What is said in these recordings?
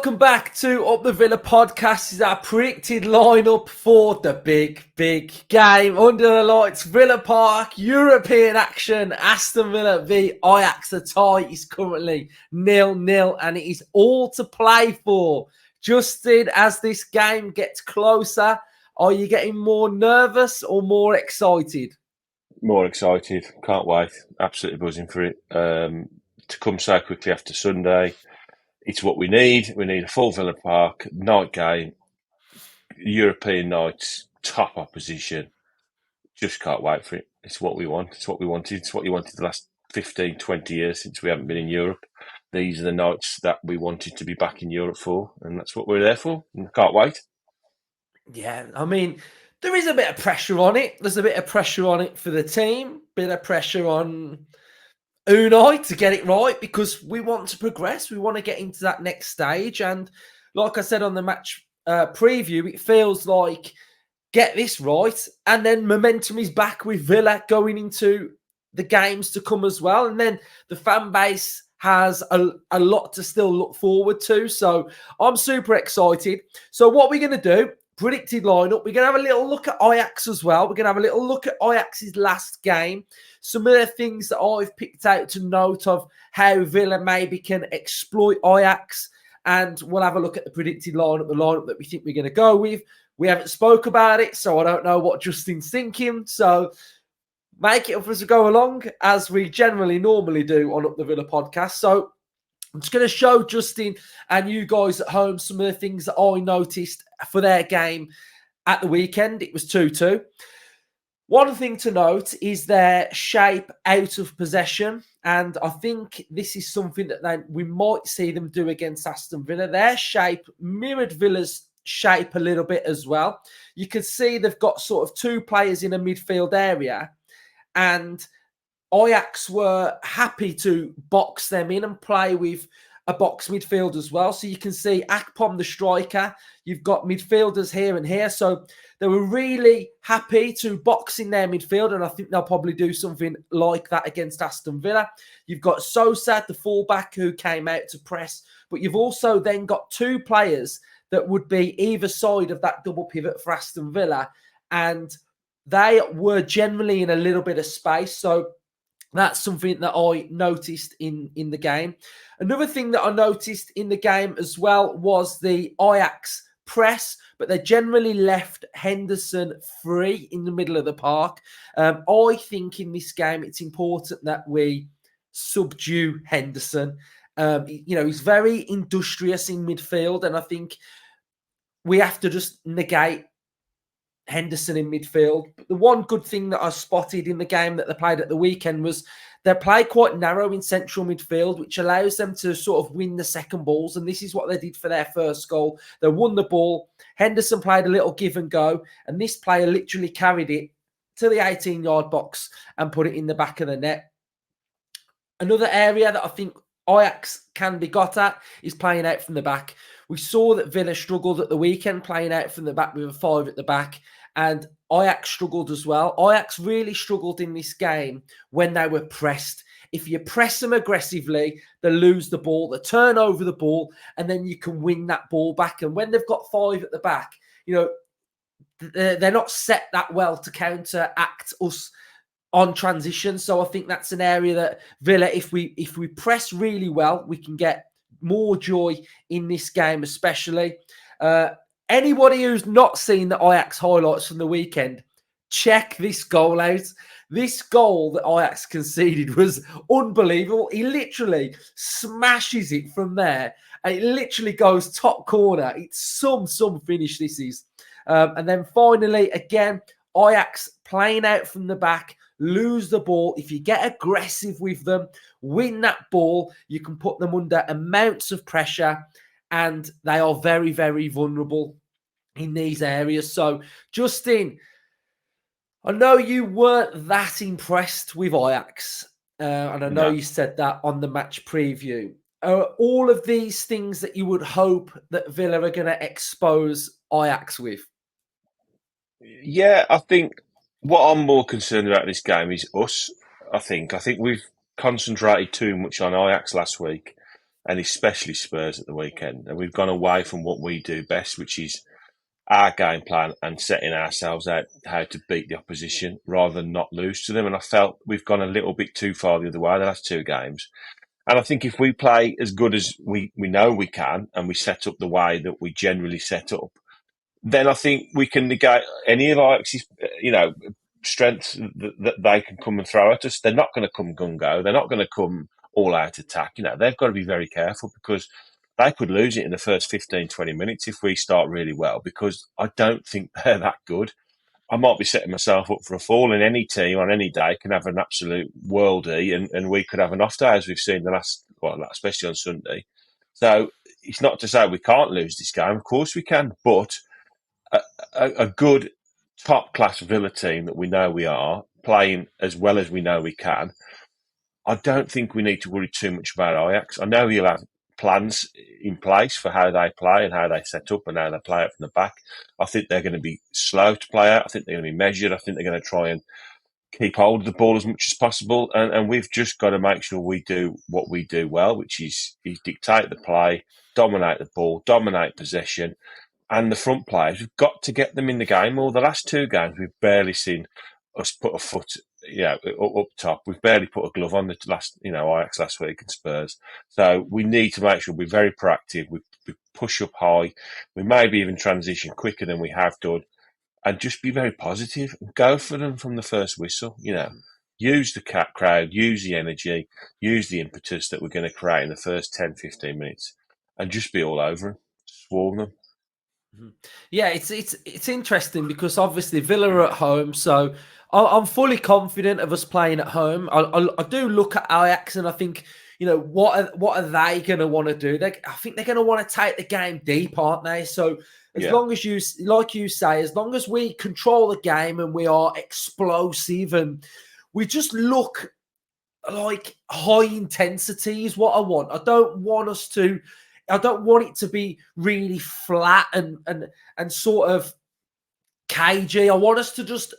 welcome back to Up the Villa podcast. This is our predicted lineup for the big game under the lights. Villa Park, European action. Aston Villa v Ajax. The tie is currently 0-0 and it is all to play for. Justin, as this game gets closer, are you getting more nervous or more excited? More excited. Can't wait. Absolutely buzzing for it. To come so quickly after Sunday. It's what we need. We need a full Villa Park, night game, European nights, top opposition. Just can't wait for it. It's what we want. It's what we wanted. It's what you wanted the last 15, 20 years since we haven't been in Europe. These are the nights that we wanted to be back in Europe for, and that's what we're there for. And can't wait. Yeah, I mean, there is a bit of pressure on it. There's a bit of pressure on it for the team, bit of pressure on Unai to get it right because we want to progress. We want to get into that next stage. And like I said on the match preview, it feels like get this right. And then momentum is back with Villa going into the games to come as well. And then the fan base has a lot to still look forward to. So I'm super excited. So what we're going to do, predicted lineup, we're going to have a little look at Ajax as well. We're going to have a little look at Ajax's last game. Some of the things that I've picked out to note of how Villa maybe can exploit Ajax. And we'll have a look at the predicted lineup, the lineup that we think we're going to go with. We haven't spoke about it, so I don't know what Justin's thinking. So make it up as we go along, as we generally normally do on Up the Villa podcast. So I'm just going to show Justin and you guys at home some of the things that I noticed for their game at the weekend. It was 2-2. One thing to note is their shape out of possession. And I think this is something that we might see them do against Aston Villa. Their shape mirrored Villa's shape a little bit as well. You can see they've got sort of two players in a midfield area. And Ajax were happy to box them in and play with a box midfield as well. So you can see Akpom, the striker. You've got midfielders here and here. So they were really happy to box in their midfield. And I think they'll probably do something like that against Aston Villa. You've got Sosa, the fullback, who came out to press. But you've also then got two players that would be either side of that double pivot for Aston Villa. And they were generally in a little bit of space. So that's something that I noticed in the game. Another thing that I noticed in the game as well was the Ajax press, but they generally left Henderson free in the middle of the park. I think in this game, it's important that we subdue Henderson. He's very industrious in midfield, and I think we have to just negate Henderson in midfield. But the one good thing that I spotted in the game that they played at the weekend was they play quite narrow in central midfield, which allows them to sort of win the second balls. And this is what they did for their first goal. They won the ball. Henderson played a little give and go. And this player literally carried it to the 18-yard box and put it in the back of the net. Another area that I think Ajax can be got at is playing out from the back. We saw that Villa struggled at the weekend playing out from the back with a 5 at the back, and Ajax struggled as well. Ajax really struggled in this game when they were pressed. If you press them aggressively, they lose the ball, they turn over the ball, and then you can win that ball back. And when they've got 5 at the back, they're not set that well to counteract us on transition. So I think that's an area that Villa, if we press really well, we can get more joy in this game, especially. Anybody who's not seen the Ajax highlights from the weekend, check this goal out. This goal that Ajax conceded was unbelievable. He literally smashes it from there, and it literally goes top corner. It's some finish this is. And then finally, again, Ajax playing out from the back, lose the ball. If you get aggressive with them, win that ball, you can put them under amounts of pressure, and they are very, very vulnerable in these areas. So, Justin, I know you weren't that impressed with Ajax, and I know you said that on the match preview. All of these things that you would hope that Villa are going to expose Ajax with? Yeah, I think what I'm more concerned about this game is us. I think we've concentrated too much on Ajax last week. and especially Spurs at the weekend. And we've gone away from what we do best, which is our game plan and setting ourselves out how to beat the opposition rather than not lose to them. And I felt we've gone a little bit too far the other way the last two games. And I think if we play as good as we know we can and we set up the way that we generally set up, then I think we can negate any of Ajax's, strengths that they can come and throw at us. They're not going to come gung-go. They're not going to come all-out attack. They've got to be very careful because they could lose it in the first 15, 20 minutes if we start really well, because I don't think they're that good. I might be setting myself up for a fall, and any team on any day can have an absolute worldie, and we could have an off day, as we've seen especially on Sunday. So it's not to say we can't lose this game. Of course we can, but a good top-class Villa team that we know we are, playing as well as we know we can, I don't think we need to worry too much about Ajax. I know he'll have plans in place for how they play and how they set up and how they play out from the back. I think they're going to be slow to play out. I think they're going to be measured. I think they're going to try and keep hold of the ball as much as possible. And we've just got to make sure we do what we do well, which is dictate the play, dominate the ball, dominate possession. And the front players, we've got to get them in the game. Well, the last two games, we've barely seen us put a foot up top. We've barely put a glove on the last, Ajax last week and Spurs. So we need to make sure we're very proactive. We push up high. We maybe even transition quicker than we have done, and just be very positive and go for them from the first whistle. Use the crowd, use the energy, use the impetus that we're going to create in the first 10, 15 minutes, and just be all over them, swarm them. Yeah, it's interesting because obviously Villa are at home, so I'm fully confident of us playing at home. I do look at Ajax and I think, what are they going to want to do? I think they're going to want to take the game deep, aren't they? So as long as like you say, as long as we control the game and we are explosive and we just look like high intensity is what I want. I don't want it to be really flat and sort of cagey. I want us to just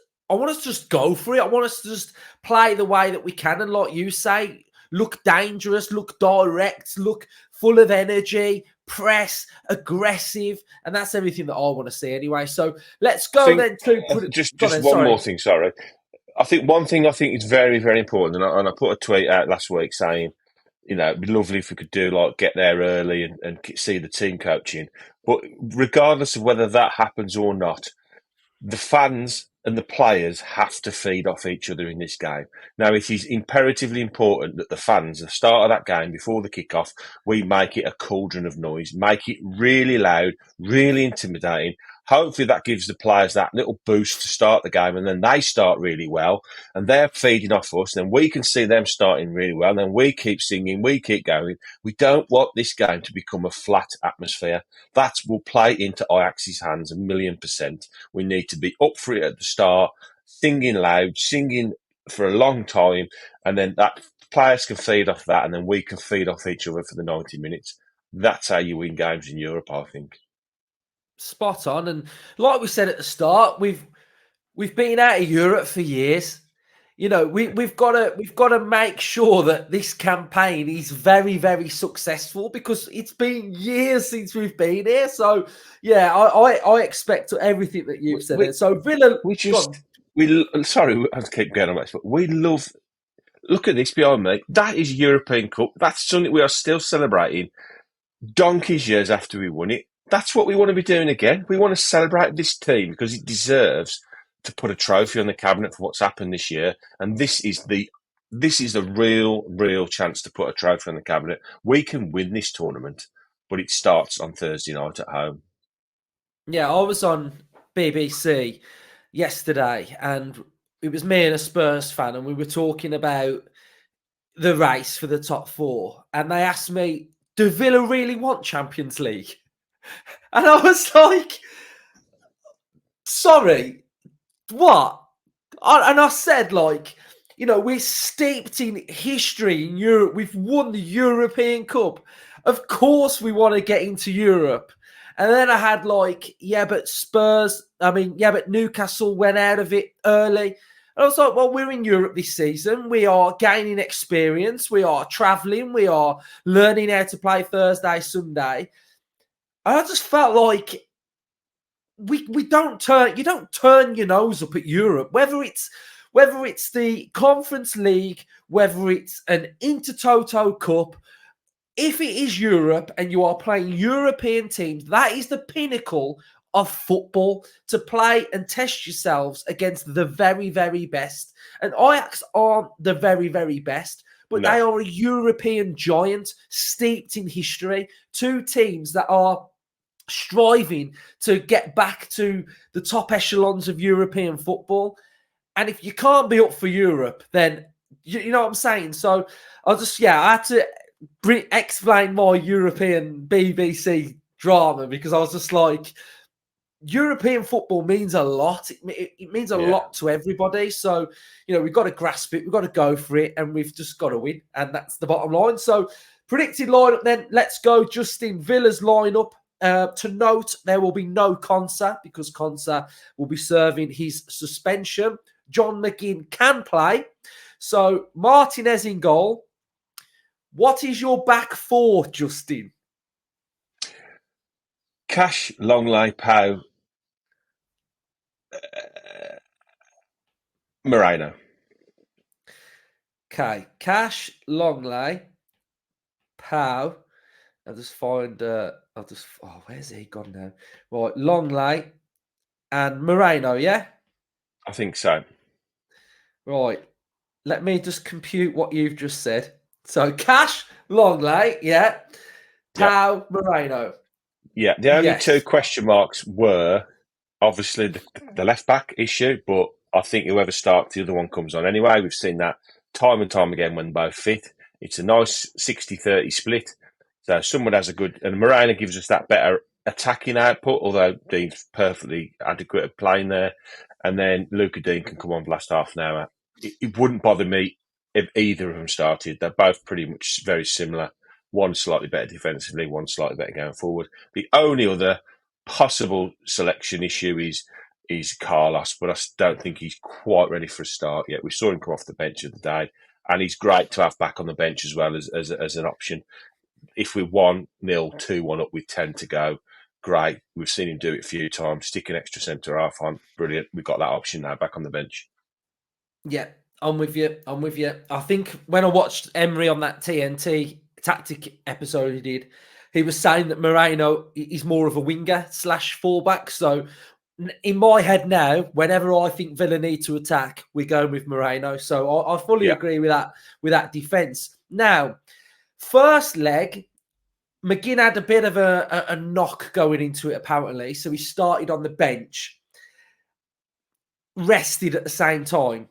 go for it. I want us to just play the way that we can. And like you say, look dangerous, look direct, look full of energy, press, aggressive. And that's everything that I want to see anyway. So let's go one more thing, sorry. I think one thing is very, very important. And I put a tweet out last week saying, it'd be lovely if we could get there early and see the team coaching. But regardless of whether that happens or not, the fans and the players have to feed off each other in this game. Now, it is imperatively important that the fans, at the start of that game, before the kickoff, we make it a cauldron of noise, make it really loud, really intimidating. Hopefully that gives the players that little boost to start the game, and then they start really well, and they're feeding off us. Then we can see them starting really well, and then we keep singing, we keep going. We don't want this game to become a flat atmosphere. That will play into Ajax's hands 1,000,000%. We need to be up for it at the start, singing loud, singing for a long time, and then that players can feed off that, and then we can feed off each other for the 90 minutes. That's how you win games in Europe, I think. Spot on. And like we said at the start, we've been out of Europe for years. We've got to make sure that this campaign is very, very successful because it's been years since we've been here. So yeah, I expect everything that you've said. So Villa, sorry, I keep going on this, but we love. Look at this behind me. That is European Cup. That's something we are still celebrating donkey's years after we won it. That's what we want to be doing again. We want to celebrate this team because it deserves to put a trophy on the cabinet for what's happened this year. And this is the real chance to put a trophy on the cabinet. We can win this tournament, but it starts on Thursday night at home. Yeah, I was on BBC yesterday and it was me and a Spurs fan and we were talking about the race for the top four. And they asked me, do Villa really want Champions League? And I was like, sorry, what? And I said, we're steeped in history in Europe. We've won the European Cup. Of course we want to get into Europe. And then I had but Newcastle went out of it early. And I was like, well, we're in Europe this season. We are gaining experience. We are traveling. We are learning how to play Thursday, Sunday. And I just felt like we don't turn you don't turn your nose up at Europe, whether it's the Conference League, whether it's an Intertoto Cup. If it is Europe and you are playing European teams, that is the pinnacle of football, to play and test yourselves against the very, very best. And Ajax aren't the very, very best, but No, they are a European giant steeped in history. Two teams that are striving to get back to the top echelons of European football. And if you can't be up for Europe, then you know what I'm saying. So I had to explain my European BBC drama, because I was just like, European football means a lot. It means a yeah. lot to everybody. So, we've got to grasp it. We've got to go for it. And we've just got to win. And that's the bottom line. So, predicted lineup then. Let's go. Justin, Villa's lineup. To note, there will be no Konsa, because Konsa will be serving his suspension. John McGinn can play. So, Martinez in goal. What is your back four, Justin? Cash, Longley, Pau, Moreno. Okay, Cash, Longley, Pow. Where's he gone now? Right, Longley and Moreno, yeah? I think so. Right, let me just compute what you've just said. So, Cash, Longley, yeah? Yeah. Pow, Moreno. Yeah. The only two Yes. question marks were obviously the left back issue, but I think whoever starts, the other one comes on anyway. We've seen that time and time again when both fit. It's a nice 60-30 split. So someone has a good, and Moreno gives us that better attacking output, although Dean's perfectly adequate at playing there. And then Luca Dean can come on for the last half an hour. It wouldn't bother me if either of them started. They're both pretty much very similar. One slightly better defensively, one slightly better going forward. The only other possible selection issue is Carlos, but I don't think he's quite ready for a start yet. We saw him come off the bench of the day, and he's great to have back on the bench as well as an option. If we're 1-0, 2-1 up with 10 to go, great. We've seen him do it a few times. Stick an extra centre half on, brilliant. We've got that option now back on the bench. Yeah, I'm with you. I think when I watched Emery on that TNT tactic episode he did, he was saying that Moreno is more of a winger / fullback. So in my head now, whenever I think Villa need to attack, we're going with Moreno. So I fully Yeah. agree with that defence. Now, first leg, McGinn had a bit of a knock going into it, apparently. So he started on the bench, rested at the same time.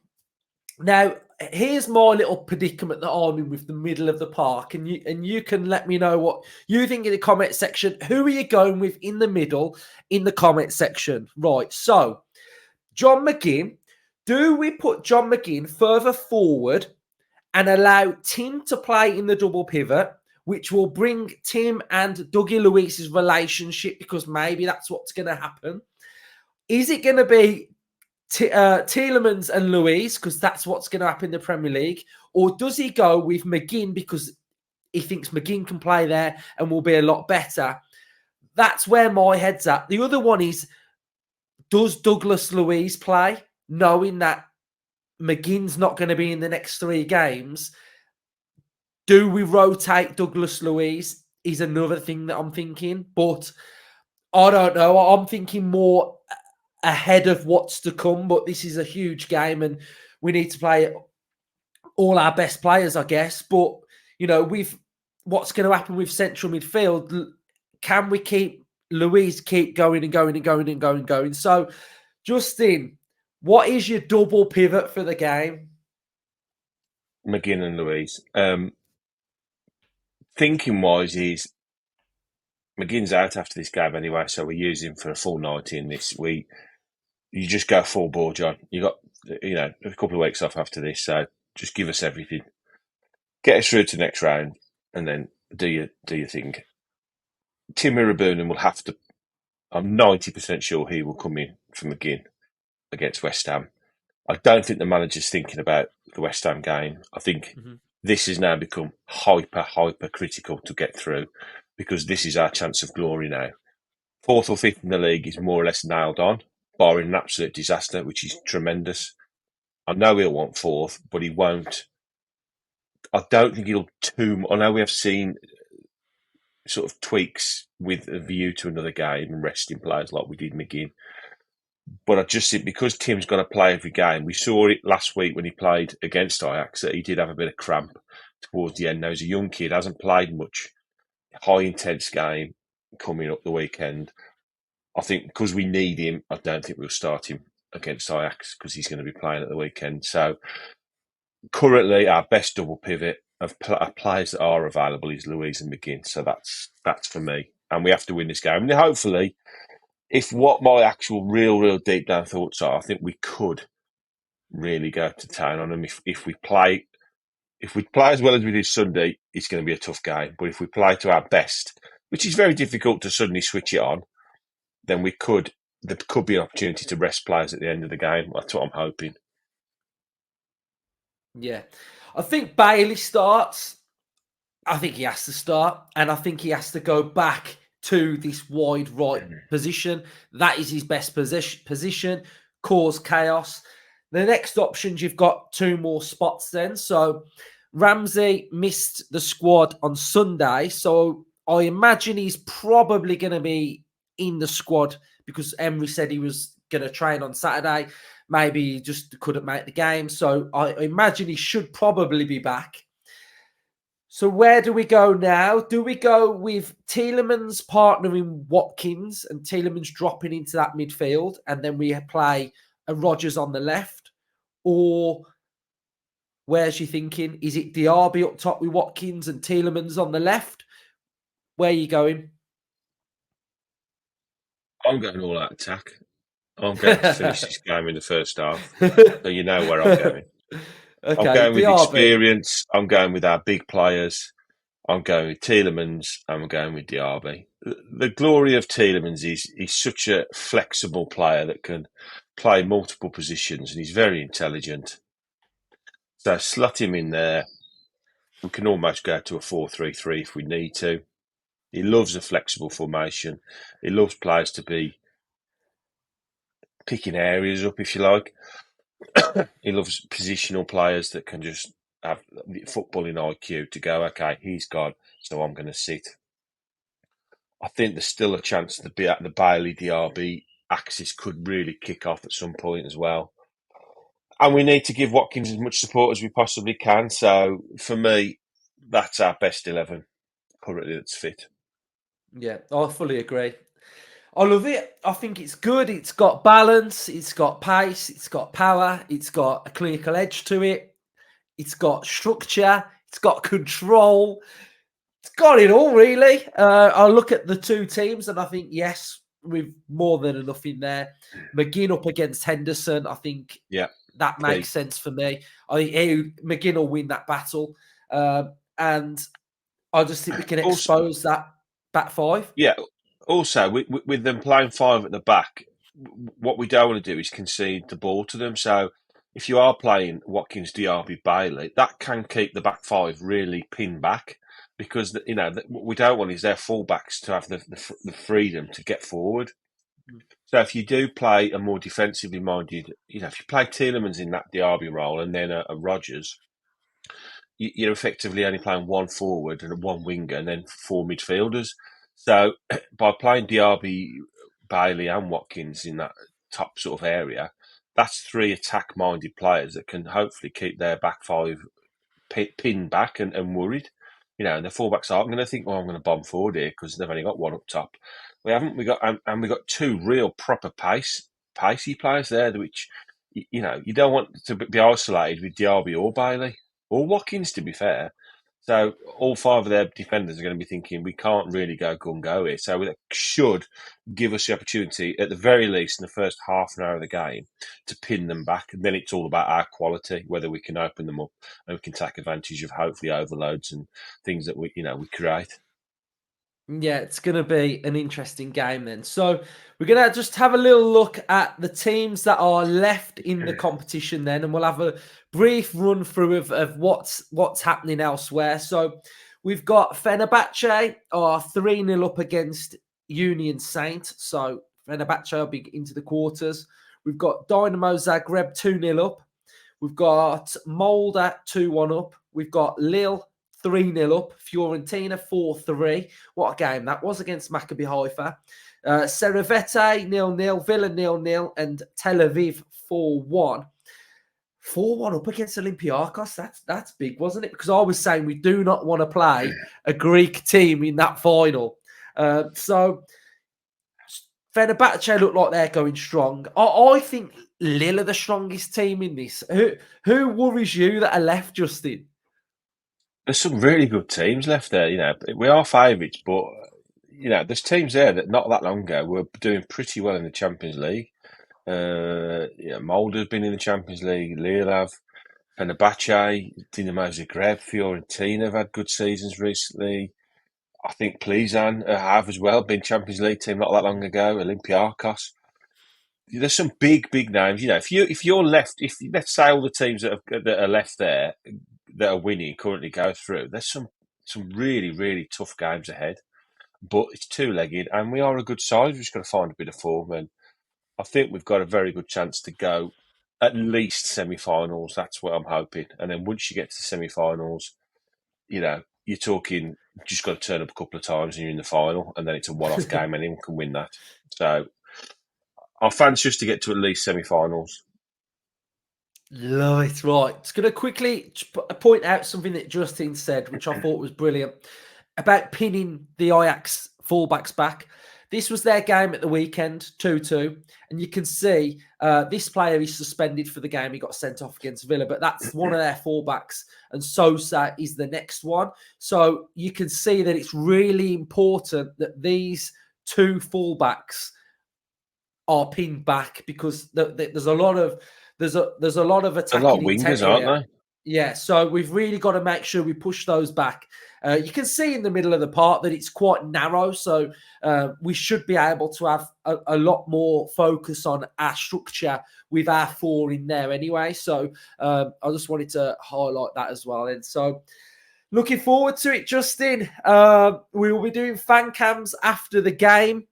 Now, here's my little predicament that I'm in with the middle of the park, and you can let me know what you think in the comment section. Who are you going with in the middle in the comment section? Right, so John McGinn. Do we put John McGinn further forward and allow Tim to play in the double pivot, which will bring Tim and Dougie Luiz's relationship, because maybe that's what's going to happen? Is it going to be Tielemans and Luiz, because that's what's going to happen in the Premier League? Or does he go with McGinn because he thinks McGinn can play there and will be a lot better? That's where my head's at. The other one is, does Douglas Luiz play, knowing that McGinn's not going to be in the next 3 games? Do we rotate Douglas Luiz is another thing that I'm thinking. But I don't know. I'm thinking more ahead of what's to come, but this is a huge game and we need to play all our best players, I guess. But, with what's going to happen with central midfield, can we keep Luiz keep going and going and going and going and going? So, Justin, what is your double pivot for the game? McGinn and Luiz. Thinking wise is McGinn's out after this game anyway, so we use him for a full 90 in this. You just go full bore, John. You got a couple of weeks off after this, so just give us everything. Get us through to the next round, and then do your thing. Tim Irabunen will have to. I'm 90% sure he will come in for McGinn against West Ham. I don't think the manager's thinking about the West Ham game. I think Mhm. this has now become hyper critical to get through because this is our chance of glory now. Fourth or fifth in the league is more or less nailed on, barring an absolute disaster, which is tremendous. I know he'll want fourth, but he won't. I don't think he'll too. I know we have seen sort of tweaks with a view to another game and resting players like we did McGinn. But I just think because Tim's going to play every game, we saw it last week when he played against Ajax that he did have a bit of cramp towards the end. Now he's a young kid, hasn't played much, high intense game coming up the weekend. I think because we need him, I don't think we'll start him against Ajax because he's going to be playing at the weekend. So currently, our best double pivot of players that are available is Louise and McGinn. So that's for me, and we have to win this game. And hopefully, if what my actual real deep down thoughts are, I think we could really go to town on them if we play. If we play as well as we did Sunday, it's going to be a tough game. But if we play to our best, which is very difficult to suddenly switch it on, then we could. There could be an opportunity to rest players at the end of the game. That's what I'm hoping. Yeah. I think Bailey starts. I think he has to start, and I think he has to go back to this wide right position. That is his best position, cause chaos. The next options, you've got two more spots then. So Ramsey missed the squad on Sunday, so I imagine he's probably going to be in the squad because Emery said he was going to train on Saturday. Maybe he just couldn't make the game, so I imagine he should probably be back. So where do we go now? Do we go with Tielemans partnering Watkins and Tielemans dropping into that midfield, and then we play a Rodgers on the left? Or where's you thinking? Is it Diaby up top with Watkins and Tielemans on the left? Where are you going? I'm going all out attack. I'm going to finish this game in the first half. So you know where I'm going. I'm Okay, going with Diaby. experience. I'm going with our big players. I'm going with Tielemans. I'm going with Diaby. The glory of Tielemans is he's such a flexible player that can play multiple positions and he's very intelligent. So slot him in there. We can almost go to a 4-3-3 if we need to. He loves a flexible formation. He loves players to be picking areas up, if you like. He loves positional players that can just have footballing IQ to go, okay, he's gone, so I'm going to sit. I think there's still a chance that the Bailey DRB axis could really kick off at some point as well. And we need to give Watkins as much support as we possibly can. So for me, that's our best 11 currently that's fit. Yeah, I fully agree. I love it. I think it's good. It's got balance. It's got pace. It's got power. It's got a clinical edge to it. It's got structure. It's got control. It's got it all, really. I look at the two teams and I think, yes, we've more than enough in there. McGinn up against Henderson, I think Yeah, that makes key. sense for me. I think McGinn will win that battle. And I just think we can Also, expose that back five. yeah. Also, with them playing five at the back, what we don't want to do is concede the ball to them. So, if you are playing Watkins, Diaby, Bailey, that can keep the back five really pinned back because what we don't want is their fullbacks to have the freedom to get forward. So, if you do play a more defensively minded, if you play Tielemans in that Diaby role and then a Rodgers, you're effectively only playing one forward and one winger and then four midfielders. So by playing Diaby, Bailey, and Watkins in that top sort of area, that's three attack-minded players that can hopefully keep their back five pinned back and worried. And the fullbacks aren't going to think, "Oh, I'm going to bomb forward here" because they've only got one up top. We haven't. We got and we got two real proper pacey players there, which you don't want to be isolated with Diaby or Bailey or Watkins. To be fair, so all five of their defenders are going to be thinking we can't really go gun go here. So that should give us the opportunity, at the very least, in the first half an hour of the game, to pin them back. And then it's all about our quality, whether we can open them up and we can take advantage of hopefully overloads and things that we create. Yeah, it's going to be an interesting game then. So we're going to just have a little look at the teams that are left in the competition then, and we'll have a brief run through of what's happening elsewhere. So we've got Fenerbahce are 3-0 up against Union Saint. So Fenerbahce will be into the quarters. We've got Dynamo Zagreb 2-0 up. We've got Molde 2-1 up. We've got Lille 3-0 up. Fiorentina 4-3. What a game that was against Maccabi Haifa. Servette 0-0. Villa 0-0. And Tel Aviv 4-1. 4-1 up against Olympiacos. That's big, wasn't it? Because I was saying we do not want to play a Greek team in that final. So Fenerbahce look like they're going strong. I think Lille are the strongest team in this. Who worries you that are left, Justin? There's some really good teams left there. We are favourites, but there's teams there that not that long ago were doing pretty well in the Champions League. Molde have been in the Champions League. Lille have. Fenerbahce, Dinamo Zagreb, Fiorentina have had good seasons recently. I think Plzeň have as well, been Champions League team not that long ago. Olympiacos. There's some big names. If you're left, if let's say all the teams that are left there that are winning currently go through, there's some really tough games ahead. But it's two-legged, and we are a good side. We've just got to find a bit of form, and I think we've got a very good chance to go at least semi-finals. That's what I'm hoping. And then once you get to the semi-finals, you're talking just got to turn up a couple of times and you're in the final, and then it's a one-off game. Anyone can win that. So our fans just to get to at least semi-finals. Love it. Right. Just going to quickly point out something that Justin said, which I thought was brilliant, about pinning the Ajax fullbacks back. This was their game at the weekend, 2-2. And you can see this player is suspended for the game. He got sent off against Villa, but that's one of their fullbacks. And Sosa is the next one. So you can see that it's really important that these two fullbacks are pinned back, because there's a lot of attacking A lot of wingers, intent aren't here. they? Yeah, so we've really got to make sure we push those back. You can see in the middle of the park that it's quite narrow, so we should be able to have a lot more focus on our structure with our four in there anyway. So I just wanted to highlight that as well. And so looking forward to it, Justin. We will be doing fan cams after the game.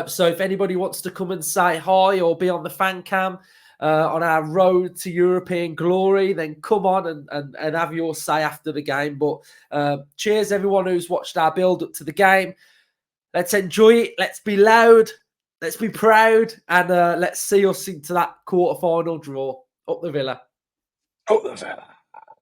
So if anybody wants to come and say hi or be on the fan cam on our road to European glory, then come on and have your say after the game. But cheers everyone who's watched our build up to the game. Let's enjoy it. Let's be loud. Let's be proud. And let's see us into that quarter-final draw. Up the Villa. Up the Villa.